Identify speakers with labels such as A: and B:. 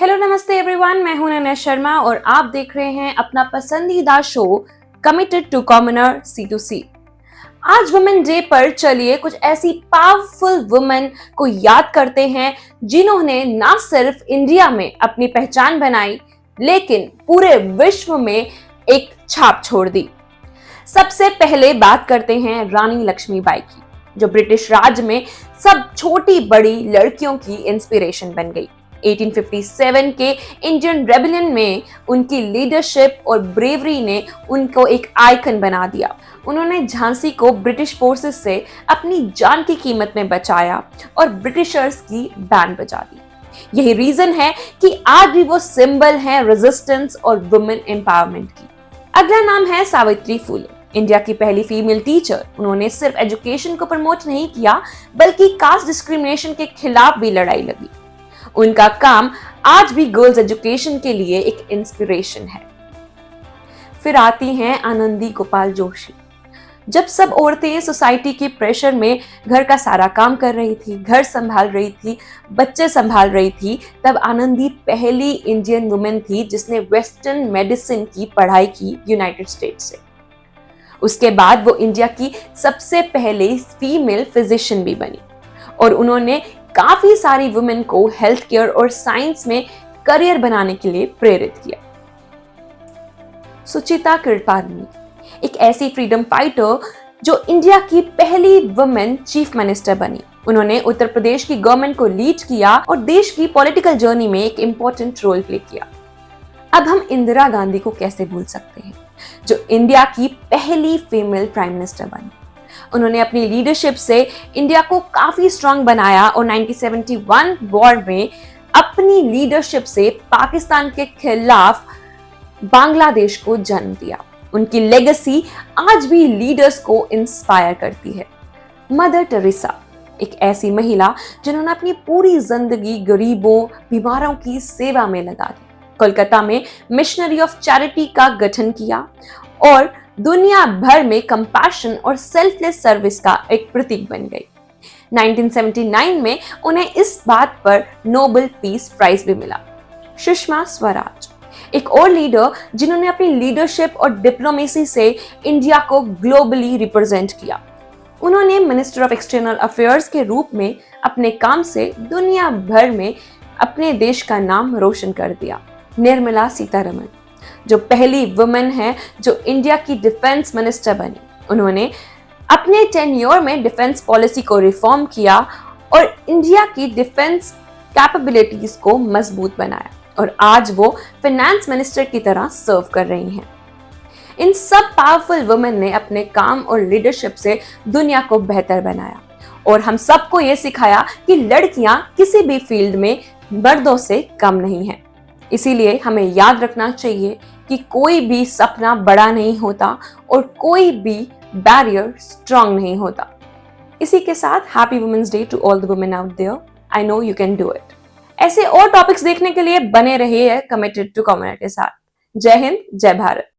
A: Hello नमस्ते everyone, मैं हूं नैना शर्मा और आप देख रहे हैं अपना पसंदीदा show committed to commoner C2C। आज वुमेन डे पर चलिए कुछ ऐसी पावरफुल वुमेन को याद करते हैं जिन्होंने ना सिर्फ इंडिया में अपनी पहचान बनाई लेकिन पूरे विश्व में एक छाप छोड़ दी। सबसे पहले बात करते हैं रानी लक्ष्मीबाई की, जो ब्रिटिश राज में सब छोटी बड़ी लड़कियों की इंस्पिरेशन बन गई। 1857 के इंडियन रेबेलियन में उनकी लीडरशिप और ब्रेवरी ने उनको एक आइकन बना दिया। उन्होंने झांसी को ब्रिटिश फोर्सेस से अपनी जान की कीमत में बचाया और ब्रिटिशर्स की बैंड बजा दी। यही रीजन है कि आज भी वो सिंबल है रेजिस्टेंस और वुमेन एम्पावरमेंट की। अगला नाम है सावित्री फुले, इंडिया की पहली फीमेल टीचर। उन्होंने सिर्फ एजुकेशन को प्रमोट नहीं किया बल्कि कास्ट डिस्क्रिमिनेशन के खिलाफ भी लड़ाई लड़ी। उनका काम आज भी गर्ल्स एजुकेशन के लिए एक इंस्पिरेशन है। फिर आती हैं आनंदी गोपाल जोशी। जब सब औरतें सोसाइटी के प्रेशर में घर का सारा काम कर रही थी, घर संभाल रही थी, बच्चे संभाल रही थी, तब आनंदी पहली इंडियन वुमेन थी जिसने वेस्टर्न मेडिसिन की पढ़ाई की यूनाइटेड स्टेट्स से। उसके बाद वो इंडिया की सबसे पहले फीमेल फिजिशियन भी बनी और उन्होंने काफी सारी वुमेन को हेल्थ केयर और साइंस में करियर बनाने के लिए प्रेरित किया। सुचिता कृपालनी, एक ऐसी फ्रीडम फाइटर जो इंडिया की पहली वुमेन चीफ मिनिस्टर बनी। उन्होंने उत्तर प्रदेश की गवर्नमेंट को लीड किया और देश की पॉलिटिकल जर्नी में एक इंपॉर्टेंट रोल प्ले किया। अब हम इंदिरा गांधी को कैसे भूल सकते हैं, जो इंडिया की पहली फीमेल प्राइम मिनिस्टर बनी। उन्होंने अपनी लीडरशिप से इंडिया को काफी स्ट्रांग बनाया और 1971 वॉर में अपनी लीडरशिप से पाकिस्तान के खिलाफ बांग्लादेश को जन्म दिया। उनकी लेगेसी आज भी लीडर्स को इंस्पायर करती है। मदर टेरेसा, एक ऐसी महिला जिन्होंने अपनी पूरी जिंदगी गरीबों, बीमारों की सेवा में लगा दी। कोलकाता में मिशनरी ऑफ चैरिटी का गठन किया और दुनिया भर में कंपैशन और सेल्फलेस सर्विस का एक प्रतीक बन गई। 1979 में उन्हें इस बात पर नोबेल पीस प्राइज भी मिला। सुषमा स्वराज, एक और लीडर जिन्होंने अपनी लीडरशिप और डिप्लोमेसी से इंडिया को ग्लोबली रिप्रेजेंट किया। उन्होंने मिनिस्टर ऑफ एक्सटर्नल अफेयर्स के रूप में अपने काम से दुनिया भर में अपने देश का नाम रोशन कर दिया। निर्मला सीतारमण, जो पहली वुमेन है जो इंडिया की डिफेंस मिनिस्टर बनी। उन्होंने अपने टेन्योर में डिफेंस पॉलिसी को रिफॉर्म किया और इंडिया की डिफेंस कैपेबिलिटीज को मजबूत बनाया और आज वो फाइनेंस मिनिस्टर की तरह सर्व कर रही हैं। इन सब पावरफुल वुमेन ने अपने काम और लीडरशिप से दुनिया को बेहतर बनाया और हम सबको ये सिखाया कि लड़कियां किसी भी फील्ड में मर्दों से कम नहीं हैं। इसीलिए हमें याद रखना चाहिए कि कोई भी सपना बड़ा नहीं होता और कोई भी बैरियर स्ट्रांग नहीं होता। इसी के साथ happy women's day to all the women out there. I know you can do it. ऐसे और टॉपिक्स देखने के लिए बने रहिए कमिटेड टू कॉमनर के साथ। जय हिंद, जय भारत।